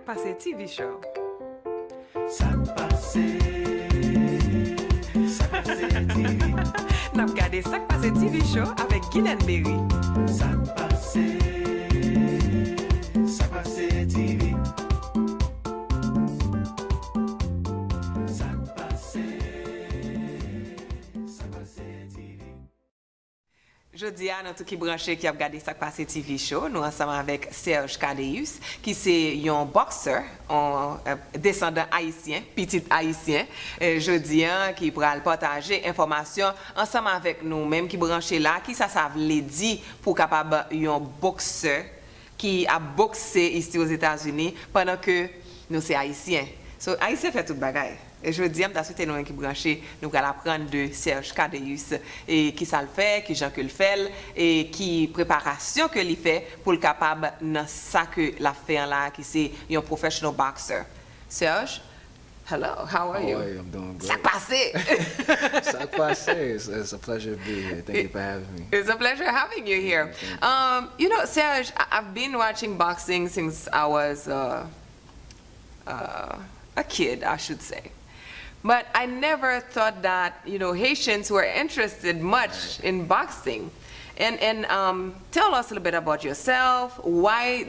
Passe TV Show. Sak Passe TV. N'a regardé Sak Passe TV Show avec Guylaine Berry. Sak Passe TV. Sak Passe TV. Jeudi à notre qui branché qui a regardé Sak Passe TV Show, nous ensemble avec Serge Cadeus qui c'est un boxeur, un descendant haïtien, petit haïtien, jeudi qui pourra partager information ensemble avec nous même qui branché là, qui ça veut dire pour capable un boxeur qui a boxé ici aux États-Unis pendant que nous c'est haïtien. So haïtien fait tout bagaille. Et je dis, je souhaité nous qui branché, nous allons apprendre de Serge Cadeus et qui ça le fait, qui Jean que le fait et qui préparation que il fait pour le capable dans ça que la fait là qui c'est un professional boxer. Serge, hello, how are you? How are you? I'm doing great. Ça passé. Sak Passe. It's a pleasure to be here. Thank you for having me. It's a pleasure having you here. You know, Serge, I've been watching boxing since I was a kid, I should say. But I never thought that, you know, Haitians were interested much in boxing. And tell us a little bit about yourself, why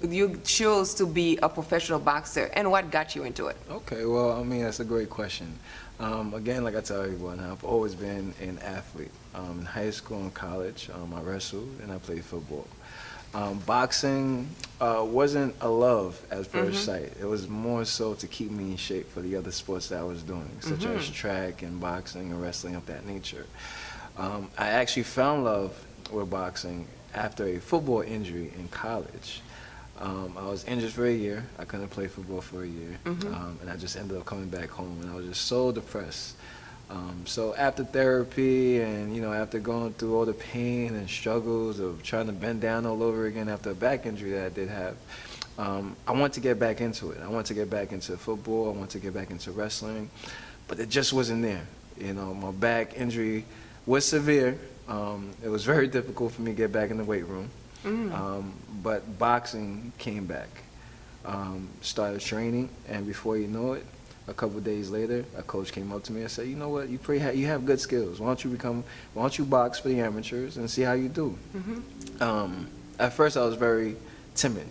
you chose to be a professional boxer, and what got you into it. Okay, well, I mean, that's a great question. Again, like I tell everyone, I've always been an athlete. In high school and college, I wrestled and I played football. Boxing wasn't a love at first sight. It was more so to keep me in shape for the other sports that I was doing, such as track and boxing and wrestling of that nature. I actually found love with boxing after a football injury in college. I was injured for a year. I couldn't play football for a year, and I just ended up coming back home, and I was just so depressed. So after therapy and, you know, after going through all the pain and struggles of trying to bend down all over again after a back injury that I did have, I want to get back into it. I want to get back into football. I want to get back into wrestling, but it just wasn't there. You know, my back injury was severe. It was very difficult for me to get back in the weight room, but boxing came back. Started training, and before you know it, a couple of days later, a coach came up to me and said, "You know what? You have good skills. Why don't you box for the amateurs and see how you do?" At first, I was very timid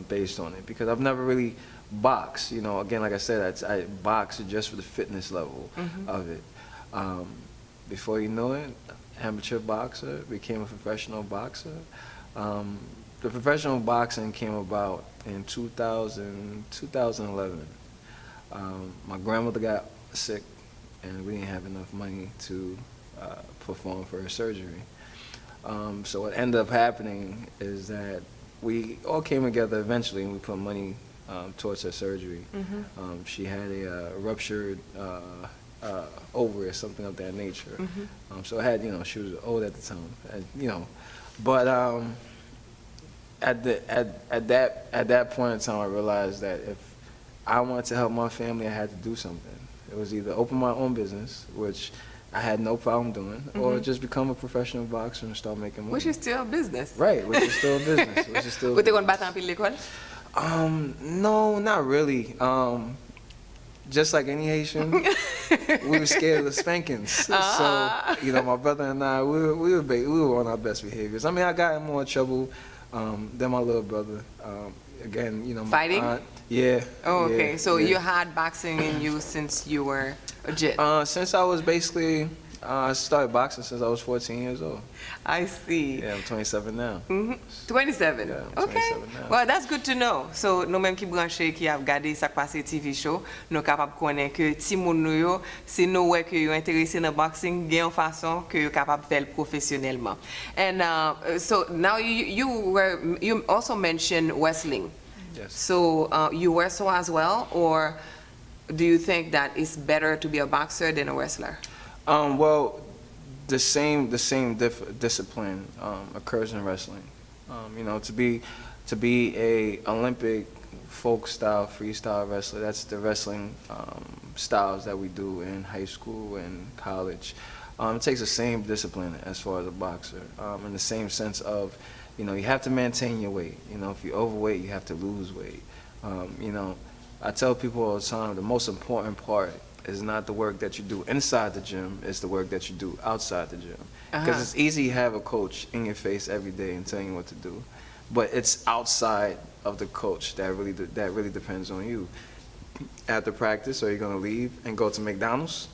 based on it because I've never really boxed. You know, again, like I said, I boxed just for the fitness level of it. Before you know it, amateur boxer became a professional boxer. The professional boxing came about in 2011. My grandmother got sick, and we didn't have enough money to perform for her surgery. So what ended up happening is that we all came together eventually, and we put money towards her surgery. She had a ruptured ovary or something of that nature. So it had, you know, she was old at the time, and, you know, but at that point in time, I realized that if I wanted to help my family, I had to do something. It was either open my own business, which I had no problem doing, or just become a professional boxer and start making money. Which is still business. Right, which is still business. Which is still. Vous t'es battre en pile l'école? No, not really. Just like any Haitian, we were scared of the spankings. So, you know, my brother and I, we were on our best behaviors. I mean, I got in more trouble than my little brother. Again, you know, my Fighting? aunt. Yeah. Oh, okay. Yeah, So yeah. you had boxing in you since you were a jit. Since I was basically, I started boxing since I was 14 years old. I see. Yeah, I'm 27 now. 27. Yeah, I'm Okay. 27 now. Well, that's good to know. So, nous même qui branché qui a regardé Sak Passe TV show, nous capable connaître que ti moun nou yo, c'est nous ouais que yo intéressé dans boxing, bien en façon que yo capable faire professionnellement. And so now you also mentioned wrestling. Yes. So you wrestle as well, or do you think that it's better to be a boxer than a wrestler? Well, the same discipline occurs in wrestling. You know, to be a Olympic folk style freestyle wrestler, that's the wrestling styles that we do in high school and college. It takes the same discipline as far as a boxer, in the same sense of, you know, you have to maintain your weight. You know, if you're overweight, you have to lose weight. You know, I tell people all the time the most important part is not the work that you do inside the gym, it's the work that you do outside the gym. Because it's easy to have a coach in your face every day and telling you what to do, but it's outside of the coach that really depends on you. After practice, are you going to leave and go to McDonald's?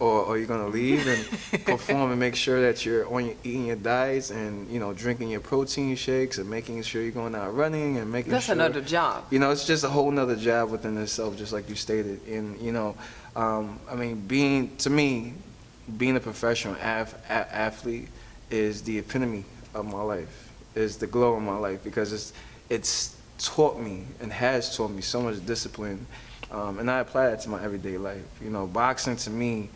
Or are you going to leave and perform and make sure that you're eating your diets and, you know, drinking your protein shakes and making sure you're going out running and making That's sure... another job. You know, it's just a whole nother job within itself, just like you stated. And, you know, I mean, being a professional athlete is the epitome of my life, is the glow of my life, because it's taught me and has taught me so much discipline, and I apply that to my everyday life. You know, boxing to me,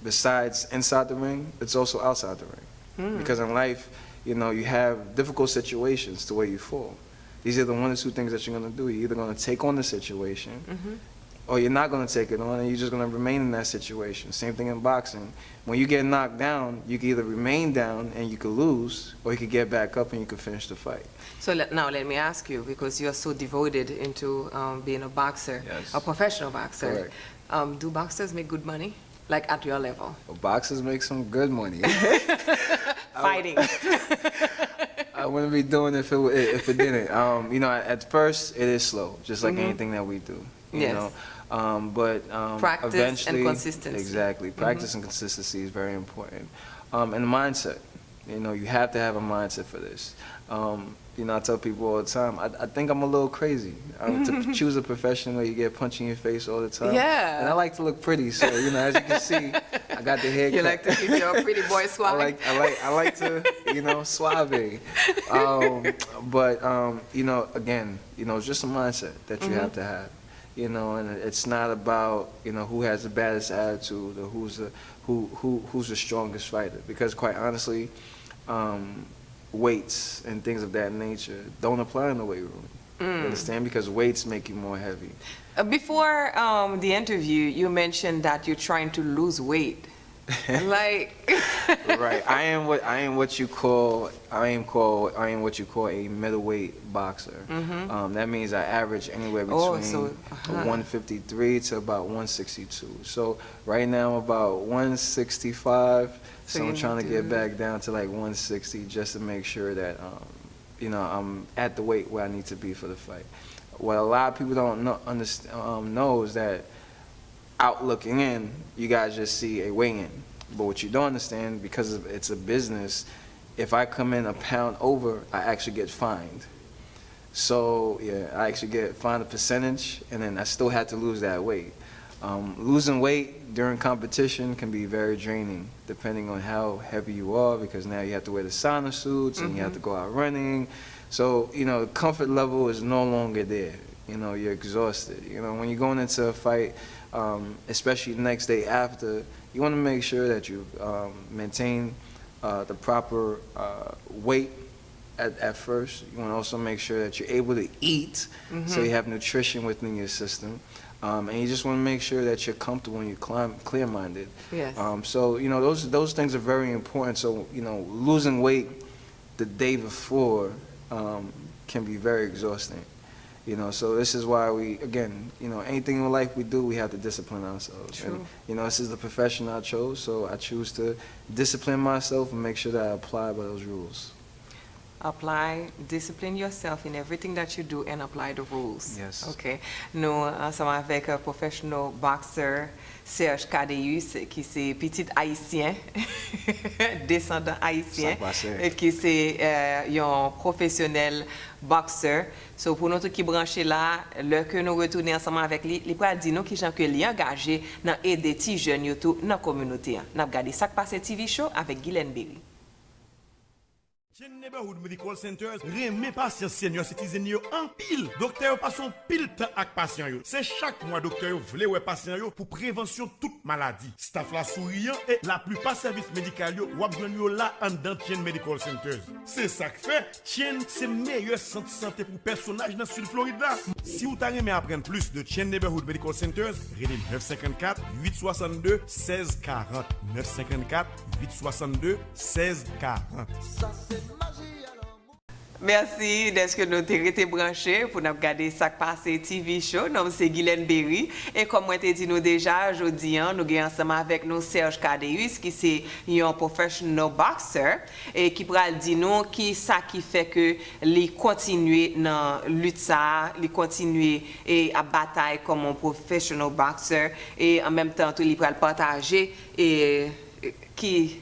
besides inside the ring, it's also outside the ring. Because in life, you know, you have difficult situations to where you fall. These are the one or two things that you're going to do. You're either going to take on the situation, or you're not going to take it on, and you're just going to remain in that situation. Same thing in boxing. When you get knocked down, you can either remain down and you could lose, or you could get back up and you could finish the fight. So now let me ask you, because you're so devoted into being a boxer, Yes. a professional boxer. Correct. Do boxers make good money, like at your level? Well, boxers make some good money. Fighting. I wouldn't be doing it if it didn't. You know, at first it is slow, just like anything that we do. You Yes. know, but Practice eventually, and consistency. Exactly, practice and consistency is very important. And mindset. You know, you have to have a mindset for this. You know, I tell people all the time, I think I'm a little crazy. To choose a profession where you get punched in your face all the time. Yeah. And I like to look pretty, so, you know, as you can see, I got the haircut. You like to keep your pretty boy swag? I like to, you know, suave. But you know, again, you know, it's just a mindset that you have to have. You know, and it's not about, you know, who has the baddest attitude or who's the strongest fighter. Because quite honestly, weights and things of that nature don't apply in the weight room. You understand? Because weights make you more heavy. Before the interview, you mentioned that you're trying to lose weight. Like Right. I am what you call a middleweight boxer. That means I average anywhere between 153 to about 162. So right now I'm about 165. So I'm trying to get back down to like 160 just to make sure that you know, I'm at the weight where I need to be for the fight. What a lot of people don't know is that out looking in, you guys just see a weigh-in. But what you don't understand, because it's a business, if I come in a pound over, I actually get fined. So yeah, I actually get fined a percentage, and then I still have to lose that weight. Losing weight during competition can be very draining, depending on how heavy you are, because now you have to wear the sauna suits and you have to go out running. So, you know, the comfort level is no longer there. You know, you're exhausted. You know, when you're going into a fight, especially the next day after, you want to make sure that you maintain the proper weight at first. You want to also make sure that you're able to eat, so you have nutrition within your system. And you just want to make sure that you're comfortable and you're clear-minded. Yes. So, you know, those things are very important. So, you know, losing weight the day before can be very exhausting. You know, so this is why we, again, you know, anything in life we do, we have to discipline ourselves. True. And, you know, this is the profession I chose, so I choose to discipline myself and make sure that I apply by those rules. Discipline yourself in everything that you do and apply the rules. Yes. OK. Nous, ensemble avec un professional boxer, Serge Cadeus, qui c'est petit haïtien, descendant haïtien, et qui c'est un professionnel boxeur. So, pour nous qui branché là, le que nous retournons ensemble avec lui, il peut dire nous qui gens que lui engagé dans aider petits jeunes youtube dans la communauté. N'a regardé ça qui passe TV show avec Guylaine Berry. Chen Neighborhood Medical Centers remet patient senior citizen yo en pile. Docteur passe son pile temps avec patient yo. C'est chaque mois docteur yo vle ouais patient yo pour prévention toute maladie. Staff la souriant et la plupart services médicaux yo wap jwenn yo là en dans Chen Medical Centers. C'est ça que fait Chen c'est meilleur centre santé pour personnage dans sud Florida. Si vous t'aimez apprendre plus de Chen Neighborhood Medical Centers, relez 954 862 1640 954 862 1640. Merci d'être que nous t'es été branchés pour nous regarder ça qui passe TV show. Nom c'est Guylaine Berry et comme moi t'ai dit nous déjà aujourd'hui nous avons ensemble avec nous Serge Cadeus qui c'est un professional boxer et qui pourra dire nous qui ça qui fait que les continuer dans lutte ça, les continuer et à bataille comme un professional boxer et en même temps tout les pourra partager et qui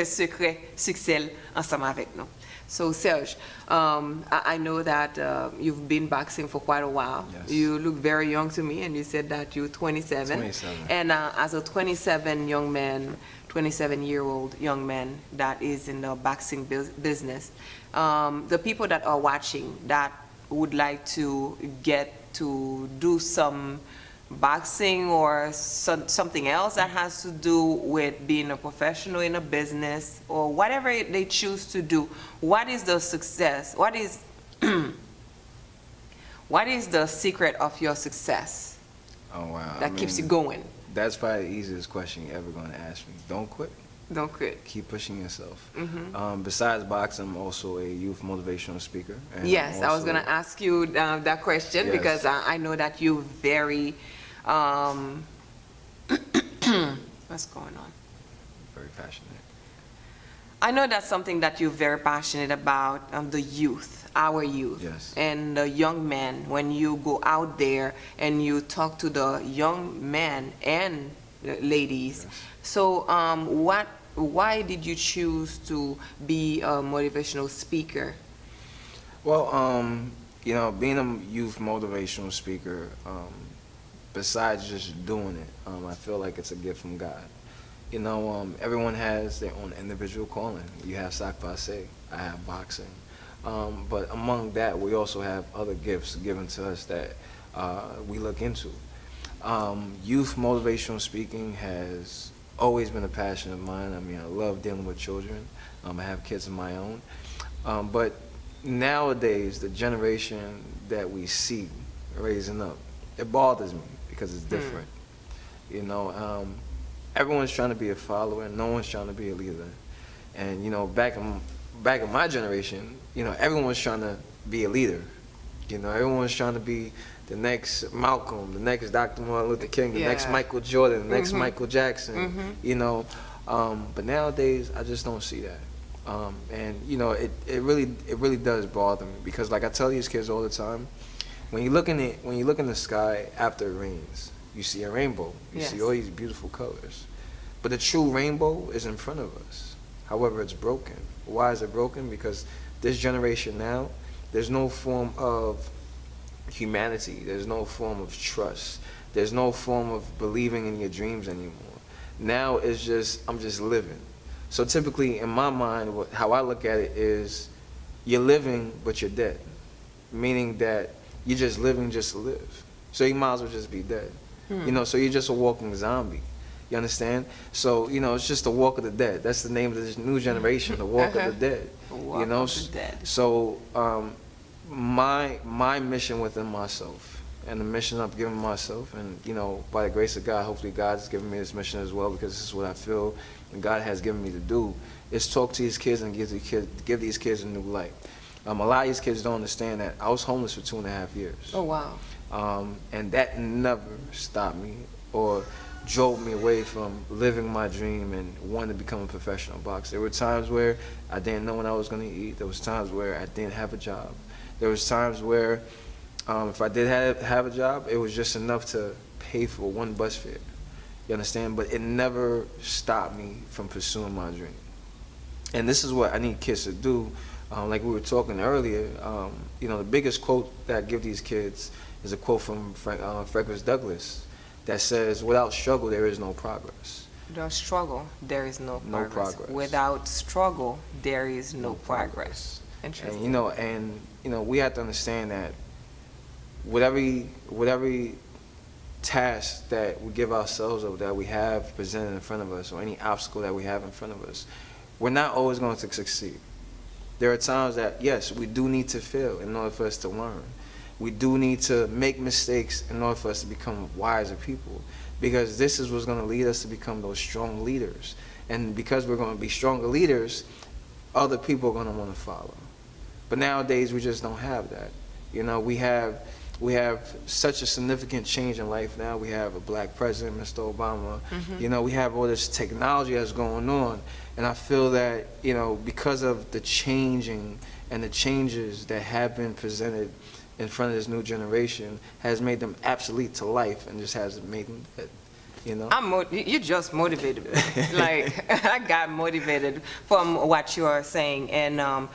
secret succès ensemble avec nous. So Serge, I know that you've been boxing for quite a while. Yes. You look very young to me, and you said that you're 27. 27. And as a 27-year-old young man that is in the boxing business, the people that are watching that would like to get to do some boxing or something else that has to do with being a professional in a business or whatever they choose to do, what is the success? What is what is the secret of your success Oh wow. that keeps you going? That's probably the easiest question you're ever going to ask me. Don't quit. Don't quit. Keep pushing yourself. Besides boxing, I'm also a youth motivational speaker. And Yes, I'm I was also- going to ask you that question Yes. because I know that you're very, what's going on? very passionate. I know that's something that you're very passionate about, the youth, our youth. Yes. And the young men, when you go out there and you talk to the young men and ladies. Yes. So why did you choose to be a motivational speaker? Well, you know, being a youth motivational speaker, besides just doing it, I feel like it's a gift from God. You know, everyone has their own individual calling. You have sac passe, I have boxing. But among that, we also have other gifts given to us that we look into. Youth motivational speaking has always been a passion of mine. I mean, I love dealing with children. I have kids of my own. But nowadays, the generation that we see raising up, it bothers me because it's different. You know, everyone's trying to be a follower, no one's trying to be a leader. And you know, back in my generation, you know, everyone was trying to be a leader. You know, everyone was trying to be the next Malcolm, the next Dr. Martin Luther King, the next Yeah. Michael Jordan, the next Michael Jackson. You know, but nowadays I just don't see that. And you know, it really does bother me because, like I tell these kids all the time, when you look in the sky after it rains, you see a rainbow. You see Yes. all these beautiful colors, but the true rainbow is in front of us. However, it's broken. Why is it broken? Because this generation now, there's no form of humanity. There's no form of trust. There's no form of believing in your dreams anymore. Now it's just, I'm just living. So typically in my mind, how I look at it is you're living, but you're dead. Meaning that you're just living just to live. So you might as well just be dead. You know, so you're just a walking zombie. You understand? So, you know, it's just the walk of the dead. That's the name of this new generation, the walk of the dead. Walk You know? of the dead. So my mission within myself and the mission I've given myself, and you know, by the grace of God, hopefully God's given me this mission as well, because this is what I feel and God has given me to do, is talk to these kids and give these kids a new light. A lot of these kids don't understand that I was homeless for 2.5 years. Oh, wow. And that never stopped me or drove me away from living my dream and wanting to become a professional boxer. There were times where I didn't know when I was going to eat. There was times where I didn't have a job. There was times where if I did have a job, it was just enough to pay for one bus fare. You understand? But it never stopped me from pursuing my dream. And this is what I need kids to do. Like we were talking earlier, you know, the biggest quote that I give these kids is a quote from Frederick Douglass that says, "Without struggle, there is no progress." Without struggle, there is no No progress. progress. Without struggle, there is no progress. Interesting. And you know, we have to understand that with every task that we give ourselves or that we have presented in front of us, or any obstacle that we have in front of us, we're not always going to succeed. There are times that, yes, we do need to fail in order for us to learn. We do need to make mistakes in order for us to become wiser people, because this is what's going to lead us to become those strong leaders. And because we're going to be stronger leaders, other people are going to want to follow. But nowadays we just don't have that. You know, we have such a significant change in life now. We have a black president, Mr. Obama. You know, we have all this technology that's going on, and I feel that, you know, because of the changing and the changes that have been presented in front of this new generation has made them obsolete to life and just has made them dead, you know? You just motivated me. Like, I got motivated from what you are saying. And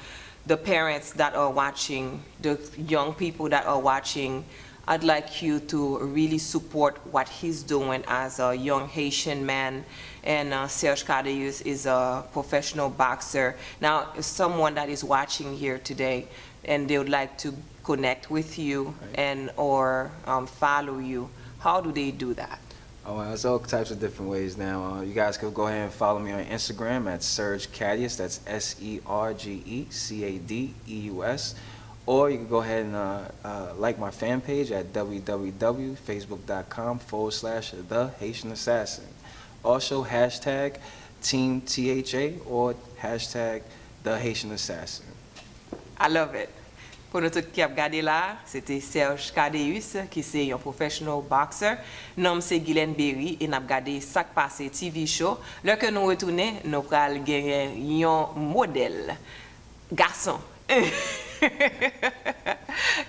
the parents that are watching, the young people that are watching, I'd like you to really support what he's doing as a young Haitian man. And Serge Cadeus is a professional boxer. Now, someone that is watching here today and they would like to connect with you and or follow you, how do they do that? Oh, well, there's all types of different ways now. You guys can go ahead and follow me on Instagram at Serge Cadeus. That's SergeCadeus. Or you can go ahead and like my fan page at www.facebook.com/The Haitian Assassin. Also, hashtag Team THA or hashtag The Haitian Assassin. I love it. Pour nous tous qui a regardé là, c'était Serge Cadeus, qui c'est un professional boxer. Nom c'est Guylaine Berry et n'a regardé ça qui passe TV show. Là que nous retournons, nous pral gagner un modèle garçon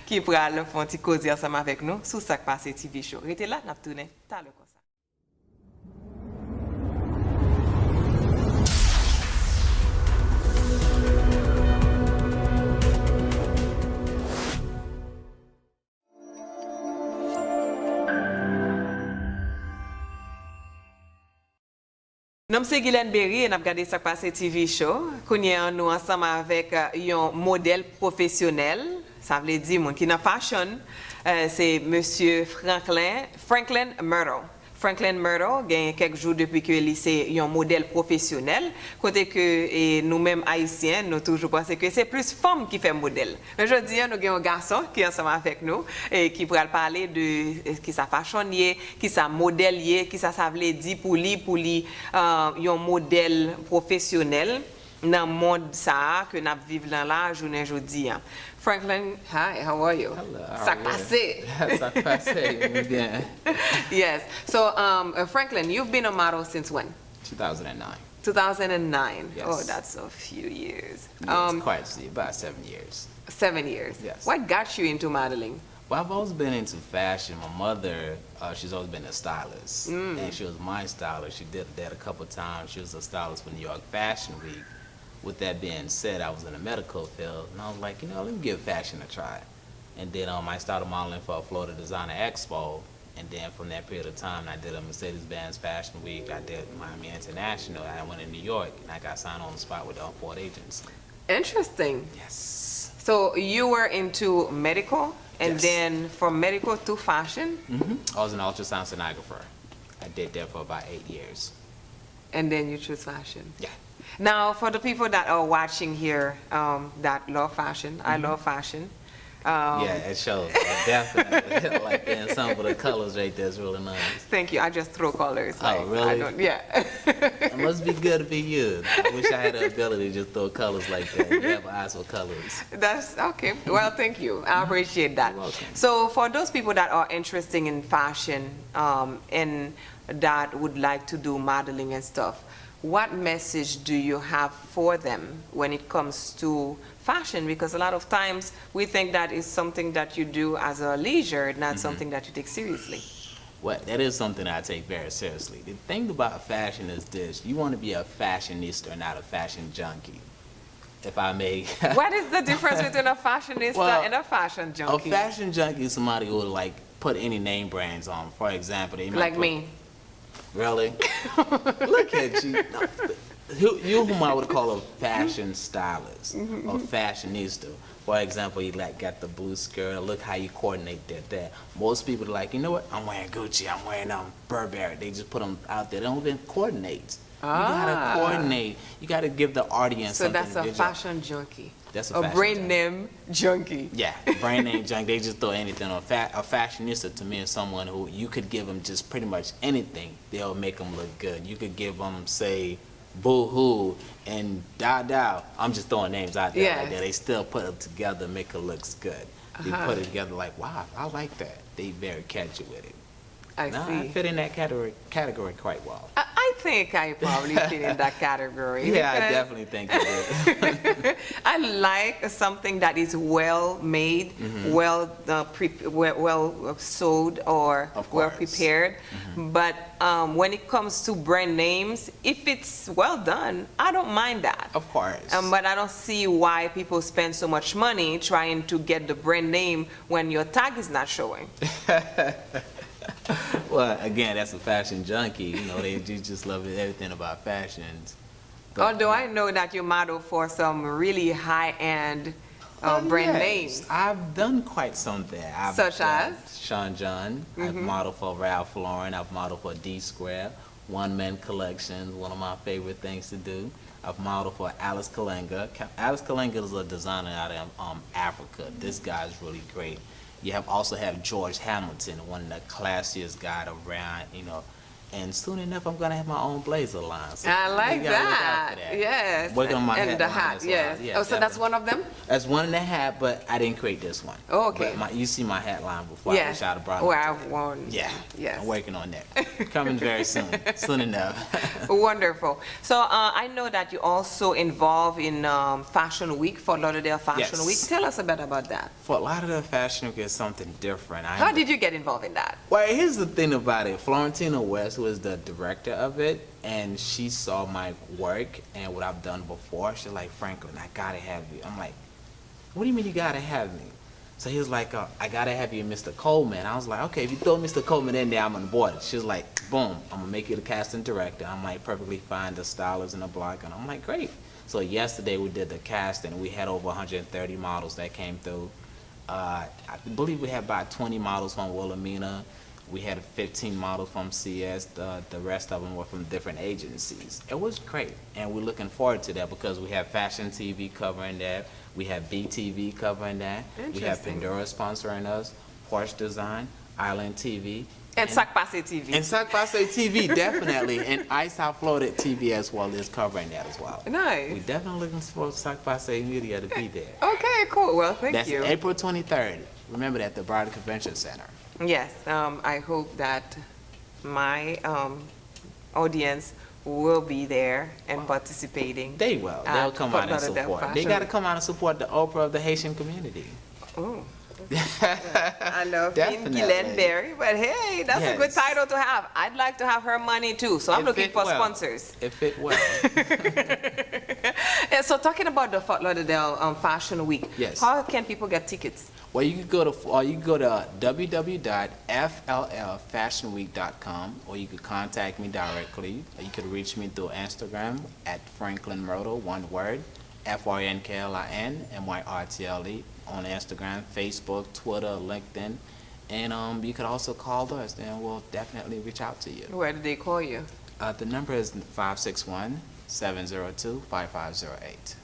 qui pral faire un petit causer ensemble avec nous sur ça qui passe TV show. Restez là, n'a tourné tout à l'heure comme ça. Nom c'est Guylaine Berry et nous avons regardé ça passer TV show. Nous ensemble avec un modèle professionnel, ça veut dire mon qui dans fashion, c'est monsieur Franklin Myrtle. Franklin Myrtle gagne quelques jours depuis que c'est un modèle professionnel. Côté que nous-mêmes haïtiens, nous toujours pensé que c'est plus femme qui fait modèle. Aujourd'hui, nous avons un garçon qui est ensemble avec nous et qui pourra parler de qui ça fashionnier, qui ça modèlier, qui ça veut dire pour lui un modèle professionnel dans le monde ça que nous vivons dans la journée aujourd'hui. Franklin, hi, how are you? Hello. Ça passé. Ça passé, bien. Yes. So, Franklin, you've been a model since when? 2009. 2009. Yes. Oh, that's a few years. Yes, quite see, about 7 years. 7 years. Yes. What got you into modeling? Well, I've always been into fashion. My mother, she's always been a stylist, and she was my stylist. She did that a couple times. She was a stylist for New York Fashion Week. With that being said, I was in the medical field, and I was like, you know, let me give fashion a try. And then I started modeling for a Florida Designer Expo, and then from that period of time, I did a Mercedes-Benz Fashion Week, I did Miami International, I went to New York, and I got signed on the spot with the Ford Agency. Interesting. Yes. So you were into medical, and Yes. then from medical to fashion, I was an ultrasound sonographer. I did that for about 8 years. and then you choose fashion. Yeah. Now, for the people that are watching here that love fashion, I love fashion. Yeah, it shows. Definitely. Like, and some of the colors right there is really nice. Thank you. I just throw colors. Oh, like, I really? don't, yeah. It must be good to be you. I wish I had the ability to just throw colors like that. You have eyes for colors. That's okay. Well, thank you. I appreciate that. You're welcome. So, for those people that are interested in fashion and that would like to do modeling and stuff, what message do you have for them when it comes to fashion? Because a lot of times we think that is something that you do as a leisure, not something that you take seriously. Well, that is something I take very seriously. The thing about fashion is this: you want to be a fashionista, not a fashion junkie. If I may. What is the difference between a fashionista Well, and a fashion A junkie? fashion junkie is somebody who would like put any name brands on. For example, they might Like put- me. Really? Look at you. No, you whom I would call a fashion stylist or fashionista. For example, you like got the blue skirt. Look how you coordinate that. Most people are like, you know what? I'm wearing Gucci. I'm wearing Burberry. They just put them out there. They don't even coordinate. You gotta coordinate. You gotta give the audience So something. that's a visual. fashion junkie. That's a A fashion brand junkie. name junkie. Yeah, brand name junk. They just throw anything on. A fashionista to me is someone who you could give them just pretty much anything. They'll make them look good. You could give them, say, Boohoo, and Dada. I'm just throwing names out there Yes. like that. They still put it together, make it looks good. They put it together like, wow, I like that. They very catchy with it. I No, see. I fit in that category quite well. I think I probably fit in that category. Yeah, I because definitely think you did. I like something that is well made, Mm-hmm. well sewed, or Of well course. prepared. But when it comes to brand names, if it's well done, I don't mind that. Of course. But I don't see why people spend so much money trying to get the brand name when your tag is not showing. Well, again, that's a fashion junkie. You know, they just love everything about fashions. But- Although I know that you model for some really high-end brand Yes, names. I've done quite some there. I've Such done as? Sean John. I've modeled for Ralph Lauren. I've modeled for D Square. One Man Collections, one of my favorite things to do. I've modeled for Alice Kalenga. Alice Kalenga is a designer out of Africa. This guy is really great. You also have George Hamilton, one of the classiest guys around, you know. And soon enough, I'm gonna have my own blazer line. So I you like gotta look out for that. Yes. Working on my and hat the line hat, as well. yes. Yeah, Oh, so that's definitely. one of them? That's one and a half, but I didn't create this one. Oh, okay. But you see my hat line before. I Yes. wish I'd have brought it. Well, to I've you. worn. Yeah. Yes. I'm working on that. Coming very soon. Soon enough. Wonderful. So I know that you also involved in Fashion Week, Fort Lauderdale Fashion Yes. Week. Tell us a bit about that. Fort Lauderdale Fashion Week is something different. How did you get involved in that? Well, here's the thing about it. Florentina West, who is the director of it, and she saw my work and what I've done before. She's like, Franklin, I gotta have you. I'm like, what do you mean you gotta have me? So he was like, I gotta have you, Mr. Coleman. I was like, okay, if you throw Mr. Coleman in there, I'm on board. She was like, boom, I'm gonna make you the casting director. I'm like, perfectly fine, the stylist and the block, and I'm like, great. So yesterday we did the casting. We had over 130 models that came through. I believe we had about 20 models from Wilhelmina. We had 15 models from CS. The rest of them were from different agencies. It was great, and we're looking forward to that because we have Fashion TV covering that. We have BTV covering that. We have Interesting. Pandora sponsoring us, Porsche Design, Island TV. And Sac Passe TV. And Sac Passe TV, definitely. And Ice Out Florida TV as well is covering that as well. Nice. We're definitely looking for Sac Passe Media to be there. Okay, cool. Well, thank That's you. April 23rd. Remember that, the Broward Convention Center. Yes, I hope that my audience will be there and participating. They will. They'll at come Fort out and Lauderdale support. They Fashion got to Week. come out and support the Oprah of the Haitian community. Oh. I love being Definitely. Glenn Berry, but hey, that's a good Yes. title to have. I'd like to have her money too, so I'm It looking fit for well. sponsors. It fit well. Yeah, so talking about the Fort Lauderdale Fashion Week, Yes. how can people get tickets? Well, you can go to www.fllfashionweek.com, or you could contact me directly. You could reach me through Instagram at Franklin Myrtle, one word, FRNKLIN on Instagram, Facebook, Twitter, LinkedIn, and you could also call us, and we'll definitely reach out to you. Where do they call you? The number is 561-702-5508.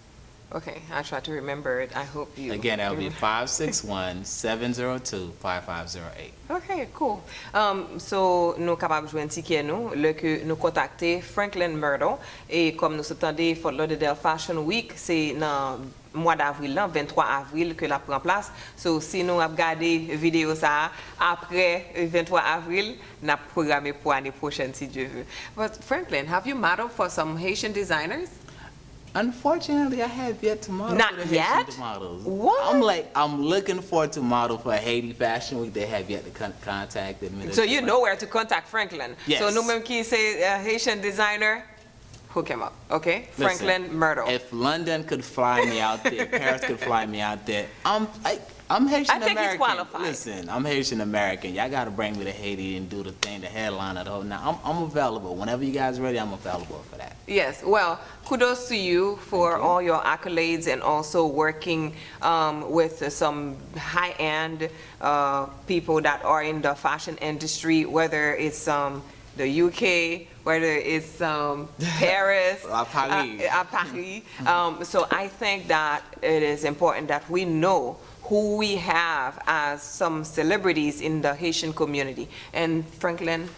Okay, I'll try to remember it. I hope you. Again, that would be 561-702-5508. Ok, cool. So, nou kapab jwen tiket nou, le ke nou kontakte Franklin Myrtle, e kom nou se tande Fort Lauderdale Fashion Week, se nan mwa d'avril lan, 23 avril ke la pran plas. So, si nou ap gade video sa, apre 23 avril, nap programe pou ane prochen si Dieu veut. But Franklin, have you modeled for some Haitian designers? Unfortunately, I have yet to model Not for the yet? Haitian models. What? I'm looking forward to model for Haiti Fashion Week. They have yet to contact me. So you know where to contact Franklin. Yes. So nou menm ki say Haitian designer, hook him up, okay? Listen, Franklin Myrtle. If London could fly me out there, Paris could fly me out there, I'm Haitian I think he's American. qualified. Listen, I'm Haitian American. Y'all got to bring me to Haiti and do the thing, the headline of the whole. Now I'm available. Whenever you guys ready, I'm available for that. Yes, well, kudos to you for Thank you. all your accolades and also working with some high-end people that are in the fashion industry, whether it's the UK, whether it's Paris, À Paris. à Paris. So I think that it is important that we know who we have as some celebrities in the Haitian community. And Franklin,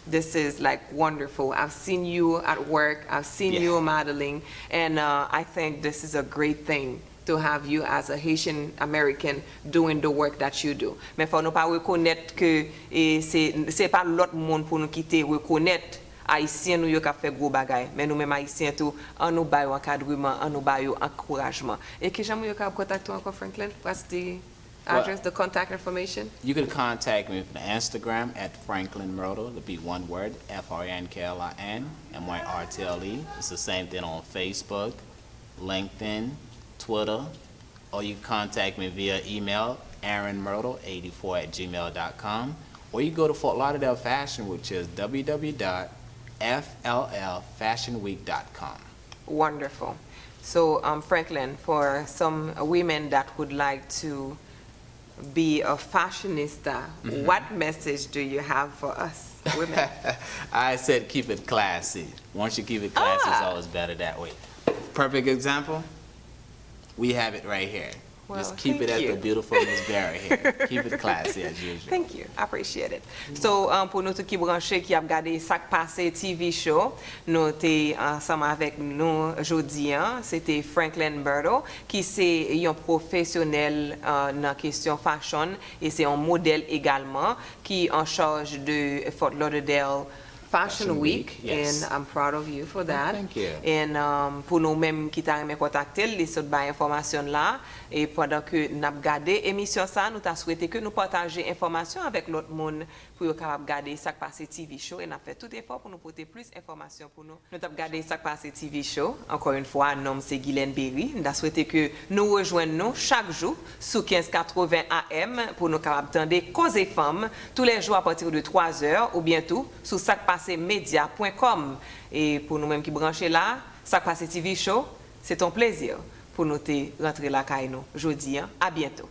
This is like wonderful. I've seen you at work. I've seen you modeling, and I think this is a great thing to have you as a Haitian American doing the work that you do. Mais faut nous pas reconnaître que c'est pas l'autre monde pour nous quitter reconnaître Haïtien nous yo ka fait gros bagay, mais nous même Haïtiens tout en nous bail encadrement, en nous bail encouragement. Et que j'aimerais yo ka contacter encore Franklin, what's the address, the contact information? You can contact me on Instagram at Franklin Myrtle. It'll be one word, FRNKLIN, MYRTLE. It's the same thing on Facebook, LinkedIn, Twitter, or you can contact me via email, aaronmyrtle84@gmail.com, or you go to Fort Lauderdale Fashion, which is www.fllfashionweek.com. Wonderful. So, Franklin, for some women that would like to be a fashionista, what message do you have for us women? I said keep it classy. Once you keep it classy, it's always better that way. Perfect example, we have it right here. Well, Just keep it thank at you. the beautiful Miss Barry here. Keep it classy as usual. Thank you. I appreciate it. So, pour nous qui branché qui a regardé Sak Passé TV show, nous t'es ensemble avec nous aujourd'hui, c'était Franklin Myrtle qui c'est un professionnel dans question fashion et c'est un modèle également qui en charge de Fort Lauderdale Fashion Week, yes. and I'm proud of you for that. Thank you. And pour nous-mêmes qui t'a aimé contacter, les autres informations là, et pendant que nous avons gardé l'émission ça, nous avons souhaité que nous partagions informations avec l'autre monde pour être capable de garder ça passé TV show et nous avons fait tout effort pour nous porter plus d'informations pour nous. Nous avons gardé ça passé TV show. Encore une fois, nom c'est Guylaine Berry. Nous avons souhaité que nous rejoignions chaque jour sous 1580 AM pour nous capables d'entendre Causer Femmes tous les jours à partir de 3h ou bientôt sur sakpassemedia.com. Et pour nous-mêmes qui branchés là, Sak Passé TV show, c'est un plaisir pour nous te rentrer la caille nous. Jeudi, à bientôt.